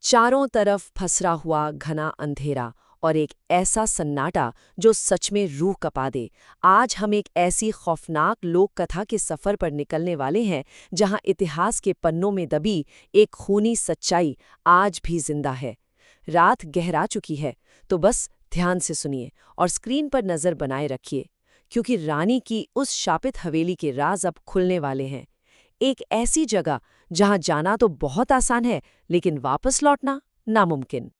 चारों तरफ फसरा हुआ घना अंधेरा और एक ऐसा सन्नाटा जो सच में रूह कपा दे। आज हम एक ऐसी खौफनाक लोक कथा के सफर पर निकलने वाले हैं जहां इतिहास के पन्नों में दबी एक खूनी सच्चाई आज भी जिंदा है। रात गहरा चुकी है, तो बस ध्यान से सुनिए और स्क्रीन पर नजर बनाए रखिए, क्योंकि रानी की उस शापित हवेली के राज अब खुलने वाले हैं। एक ऐसी जगह जहां जाना तो बहुत आसान है, लेकिन वापस लौटना नामुमकिन।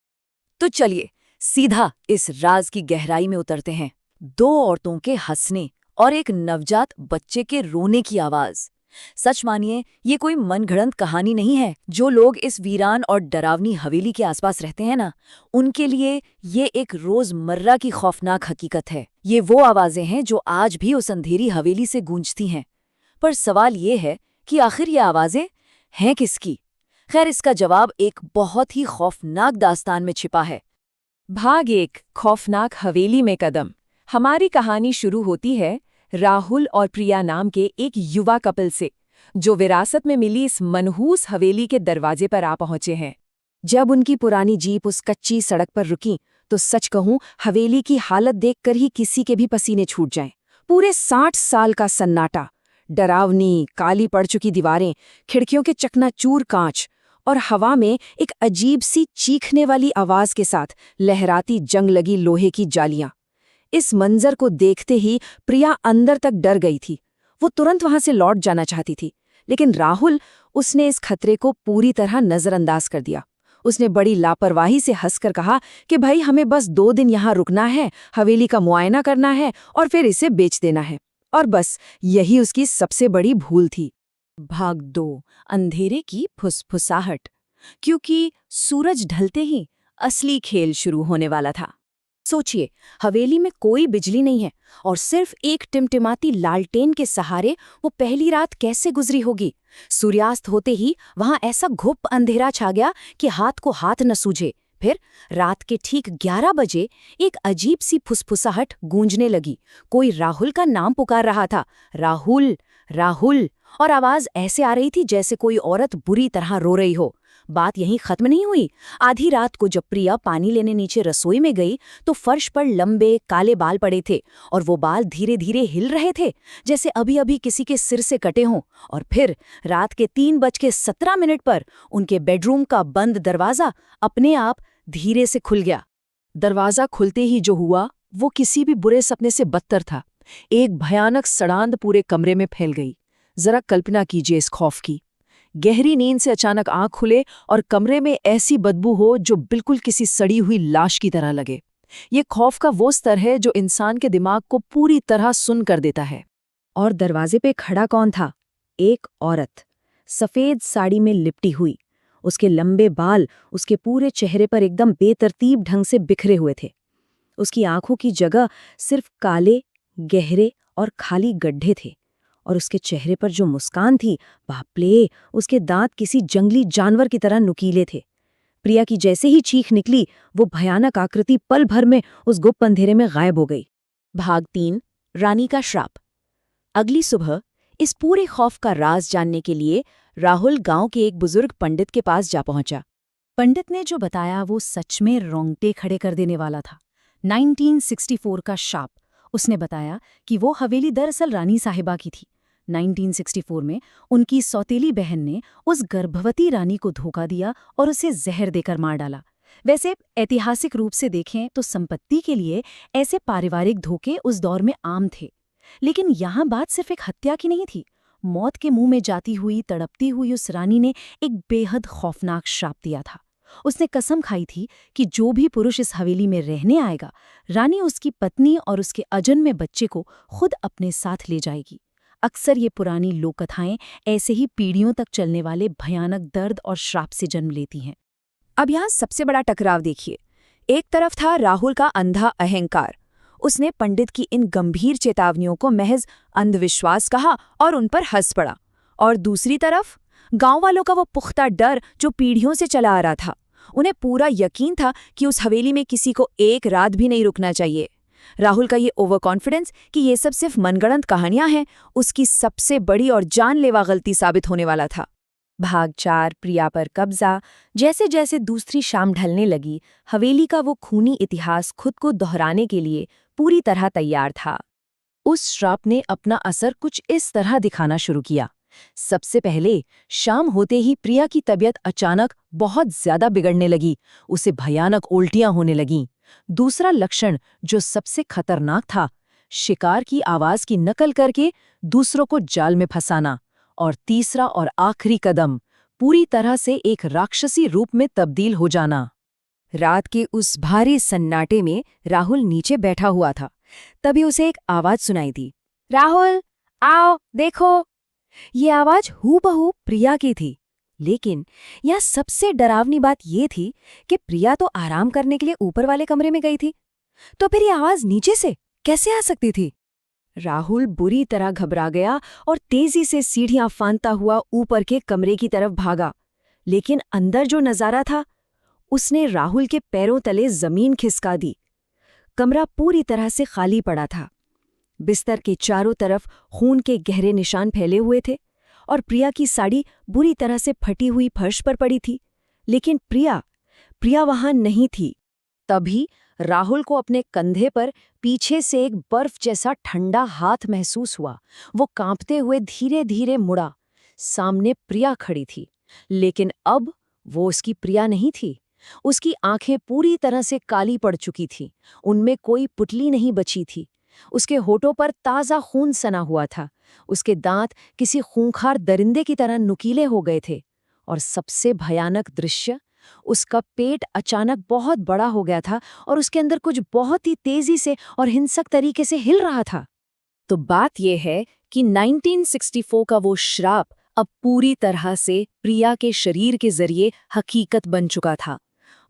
तो चलिए सीधा इस राज की गहराई में उतरते हैं। दो औरतों के हंसने और एक नवजात बच्चे के रोने की आवाज। सच मानिए, ये कोई मनगढ़ंत कहानी नहीं है। जो लोग इस वीरान और डरावनी हवेली के आसपास रहते हैं ना, उनके लिए ये एक रोजमर्रा की खौफनाक हकीकत है। ये वो आवाजें हैं जो आज भी उस अंधेरी हवेली से गूंजती हैं। पर सवाल ये है कि आखिर ये आवाजें हैं किसकी? खैर, इसका जवाब एक बहुत ही खौफनाक दास्तान में छिपा है। भाग 1, खौफनाक हवेली में कदम। हमारी कहानी शुरू होती है राहुल और प्रिया नाम के एक युवा कपल से, जो विरासत में मिली इस मनहूस हवेली के दरवाजे पर आ पहुंचे हैं। जब उनकी पुरानी जीप उस कच्ची सड़क पर रुकी, तो सच कहूं, हवेली की हालत देखकर ही किसी के भी पसीने छूट जाएं। पूरे 60 साल का सन्नाटा, डरावनी काली पड़ चुकी दीवारें, खिड़कियों के चकनाचूर कांच और हवा में एक अजीब सी चीखने वाली आवाज के साथ लहराती जंग लगी लोहे की जालियां। इस मंजर को देखते ही प्रिया अंदर तक डर गई थी। वो तुरंत वहां से लौट जाना चाहती थी, लेकिन राहुल, उसने इस खतरे को पूरी तरह नजरअंदाज कर दिया। उसने बड़ी लापरवाही से हंसकर कहा कि भाई, हमें बस 2 दिन यहाँ रुकना है, हवेली का मुआयना करना है और फिर इसे बेच देना है। और बस यही उसकी सबसे बड़ी भूल थी। भाग 2, अंधेरे की फुसफुसाहट। क्योंकि सूरज ढलते ही असली खेल शुरू होने वाला था। सोचिए, हवेली में कोई बिजली नहीं है और सिर्फ एक टिमटिमाती लालटेन के सहारे वो पहली रात कैसे गुजरी होगी। सूर्यास्त होते ही वहां ऐसा घुप अंधेरा छा गया कि हाथ को हाथ न सूझे। फिर रात के ठीक 11 बजे एक अजीब सी फुसफुसाहट गूंजने लगी। कोई राहुल का नाम पुकार रहा था, राहुल, राहुल। और आवाज ऐसे आ रही थी जैसे कोई औरत बुरी तरह रो रही हो। बात यहीं खत्म नहीं हुई। आधी रात को जब प्रिया पानी लेने नीचे रसोई में गई, तो फर्श पर लंबे काले बाल पड़े थे और वो बाल धीरे धीरे हिल रहे थे, जैसे अभी अभी किसी के सिर से कटे हों। और फिर रात के 3:17 पर उनके बेडरूम का बंद दरवाजा अपने आप धीरे से खुल गया। दरवाजा खुलते ही जो हुआ वो किसी भी बुरे सपने से बदतर था। एक भयानक सड़ांध पूरे कमरे में फैल गई। जरा कल्पना कीजिए इस खौफ की। गहरी नींद से अचानक आंख खुले और कमरे में ऐसी बदबू हो जो बिल्कुल किसी सड़ी हुई लाश की तरह लगे। ये खौफ का वो स्तर है जो इंसान के दिमाग को पूरी तरह सुन कर देता है। और दरवाजे पे खड़ा कौन था? एक औरत, सफेद साड़ी में लिपटी हुई। उसके लंबे बाल उसके पूरे चेहरे पर एकदम बेतरतीब ढंग से बिखरे हुए थे। उसकी आंखों की जगह सिर्फ काले, गहरे और खाली गड्ढे थे। और उसके चेहरे पर जो मुस्कान थी, बापले, उसके दांत किसी जंगली जानवर की तरह नुकीले थे। प्रिया की जैसे ही चीख निकली, वो भयानक आकृति पल भर में उस गुप्त अंधेरे में गायब हो गई। भाग 3, रानी का श्राप। अगली सुबह इस पूरे खौफ का राज जानने के लिए राहुल गांव के एक बुजुर्ग पंडित के पास जा पहुंचा। पंडित ने जो बताया वो सच में रोंगटे खड़े कर देने वाला था। 1964 का शाप। उसने बताया कि वो हवेली दरअसल रानी साहिबा की थी। 1964 में उनकी सौतेली बहन ने उस गर्भवती रानी को धोखा दिया और उसे जहर देकर मार डाला। वैसे ऐतिहासिक रूप से देखें तो संपत्ति के लिए ऐसे पारिवारिक धोखे उस दौर में आम थे। लेकिन यहाँ बात सिर्फ एक हत्या की नहीं थी। मौत के मुंह में जाती हुई, तड़पती हुई उस रानी ने एक बेहद खौफनाक श्राप दिया था। उसने कसम खाई थी कि जो भी पुरुष इस हवेली में रहने आएगा, रानी उसकी पत्नी और उसके अजन्मे बच्चे को खुद अपने साथ ले जाएगी। अक्सर ये पुरानी लोककथाएं ऐसे ही पीढ़ियों तक चलने वाले भयानक दर्द और श्राप से जन्म लेती हैं। अब यहाँ सबसे बड़ा टकराव देखिए। एक तरफ था राहुल का अंधा अहंकार। उसने पंडित की इन गंभीर चेतावनियों को महज अंधविश्वास कहा और उन पर हंस पड़ा। और दूसरी तरफ गांव वालों का वो पुख्ता डर जो पीढ़ियों से चला आ रहा था। उन्हें पूरा यकीन था कि उस हवेली में किसी को एक रात भी नहीं रुकना चाहिए। राहुल का ये ओवर कॉन्फिडेंस कि ये सब सिर्फ मनगढ़ंत कहानियां हैं, उसकी सबसे बड़ी और जानलेवा गलती साबित होने वाला था। भाग 4 प्रिया पर कब्जा। जैसे जैसे दूसरी शाम ढलने लगी, हवेली का वो खूनी इतिहास खुद को दोहराने के लिए पूरी तरह तैयार था। उस श्राप ने अपना असर कुछ इस तरह दिखाना शुरू किया। सबसे पहले शाम होते ही प्रिया की तबीयत अचानक बहुत ज्यादा बिगड़ने लगी। उसे भयानक उल्टियां होने लगीं। दूसरा लक्षण, जो सबसे खतरनाक था, शिकार की आवाज की नकल करके दूसरों को जाल में फंसाना। और तीसरा और आखिरी कदम, पूरी तरह से एक राक्षसी रूप में तब्दील हो जाना। रात के उस भारी सन्नाटे में राहुल नीचे बैठा हुआ था। तभी उसे एक आवाज सुनाई दी। राहुल, आओ, देखो। ये आवाज हूबहू प्रिया की थी। लेकिन यह सबसे डरावनी बात ये थी कि प्रिया तो आराम करने के लिए ऊपर वाले कमरे में गई थी, तो फिर ये आवाज नीचे से कैसे आ सकती थी? राहुल बुरी तरह घबरा गया और तेजी से सीढ़ियां फांदता हुआ ऊपर के कमरे की तरफ भागा। लेकिन अंदर जो नजारा था, उसने राहुल के पैरों तले जमीन खिसका दी। कमरा पूरी तरह से खाली पड़ा था। बिस्तर के चारों तरफ खून के गहरे निशान फैले हुए थे और प्रिया की साड़ी बुरी तरह से फटी हुई फर्श पर पड़ी थी। लेकिन प्रिया वहां नहीं थी। तभी राहुल को अपने कंधे पर पीछे से एक बर्फ जैसा ठंडा हाथ महसूस हुआ। वो कांपते हुए धीरे धीरे मुड़ा। सामने प्रिया खड़ी थी, लेकिन अब वो उसकी प्रिया नहीं थी। उसकी आंखें पूरी तरह से काली पड़ चुकी थीं। उनमें कोई पुतली नहीं बची थी। उसके होठों पर ताज़ा खून सना हुआ था। उसके दांत किसी खूंखार दरिंदे की तरह नुकीले हो गए थे। और सबसे भयानक दृश्य, उसका पेट अचानक बहुत बड़ा हो गया था और उसके अंदर कुछ बहुत ही तेजी से और हिंसक तरीके से हिल रहा था। तो बात यह है कि 1964 का वो श्राप अब पूरी तरह से प्रिया के शरीर के जरिए हकीकत बन चुका था।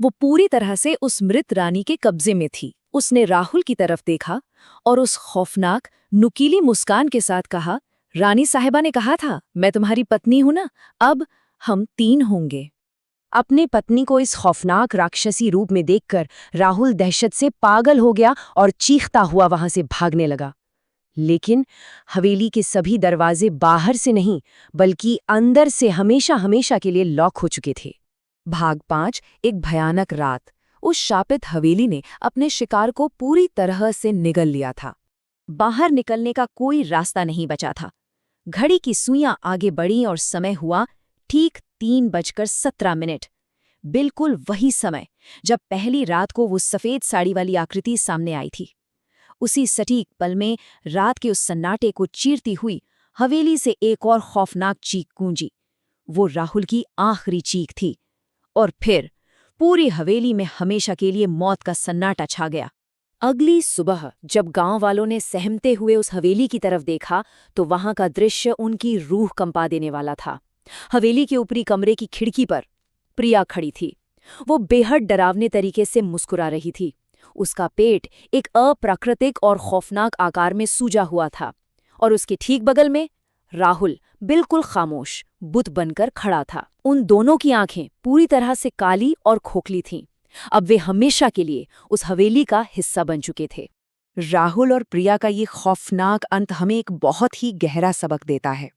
वो पूरी तरह से उस मृत रानी के कब्जे में थी। उसने राहुल की तरफ देखा और उस खौफनाक, नुकीली मुस्कान के साथ कहा, रानी साहिबा ने कहा था, मैं तुम्हारी पत्नी हूं ना, अब हम 3 होंगे। अपनी पत्नी को इस खौफनाक राक्षसी रूप में देखकर राहुल दहशत से पागल हो गया और चीखता हुआ वहां से भागने लगा। लेकिन हवेली के सभी दरवाजे बाहर से नहीं, बल्कि अंदर से हमेशा हमेशा के लिए लॉक हो चुके थे। भाग 5 एक भयानक रात। उस शापित हवेली ने अपने शिकार को पूरी तरह से निगल लिया था। बाहर निकलने का कोई रास्ता नहीं बचा था। घड़ी की सुइयां आगे बढ़ीं और समय हुआ ठीक 3:17। बिल्कुल वही समय जब पहली रात को वो सफेद साड़ी वाली आकृति सामने आई थी। उसी सटीक पल में रात के उस सन्नाटे को चीरती हुई हवेली से एक और खौफनाक चीख गूंजी। वो राहुल की आखिरी चीख थी। और फिर पूरी हवेली में हमेशा के लिए मौत का सन्नाटा छा गया। अगली सुबह जब गांव वालों ने सहमते हुए उस हवेली की तरफ देखा, तो वहां का दृश्य उनकी रूह कंपा देने वाला था। हवेली के ऊपरी कमरे की खिड़की पर प्रिया खड़ी थी। वो बेहद डरावने तरीके से मुस्कुरा रही थी। उसका पेट एक अप्राकृतिक और खौफनाक आकार में सूजा हुआ था और उसके ठीक बगल में राहुल बिल्कुल खामोश बुत बनकर खड़ा था। उन दोनों की आंखें पूरी तरह से काली और खोखली थीं। अब वे हमेशा के लिए उस हवेली का हिस्सा बन चुके थे। राहुल और प्रिया का ये खौफनाक अंत हमें एक बहुत ही गहरा सबक देता है।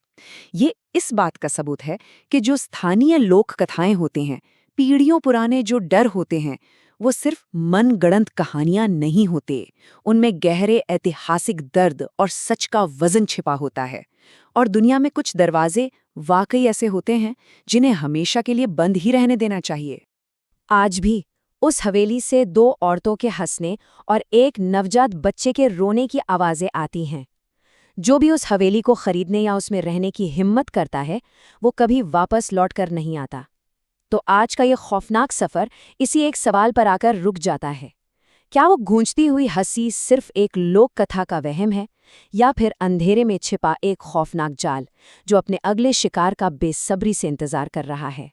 ये इस बात का सबूत है कि जो स्थानीय लोक कथाएं होते हैं, पीढ़ियों पुराने जो डर होते हैं, वो सिर्फ मनगढ़ंत कहानियां नहीं होते। उनमें गहरे ऐतिहासिक दर्द और सच का वजन छिपा होता है। और दुनिया में कुछ दरवाजे वाकई ऐसे होते हैं जिन्हें हमेशा के लिए बंद ही रहने देना चाहिए। आज भी उस हवेली से 2 औरतों के हंसने और एक नवजात बच्चे के रोने की आवाजें आती हैं। जो भी उस हवेली को खरीदने या उसमें रहने की हिम्मत करता है, वो कभी वापस लौट कर नहीं आता। तो आज का ये खौफनाक सफर इसी एक सवाल पर आकर रुक जाता है। क्या वो गूंजती हुई हंसी सिर्फ एक लोक कथा का वहम है, या फिर अंधेरे में छिपा एक खौफनाक जाल जो अपने अगले शिकार का बेसब्री से इंतजार कर रहा है?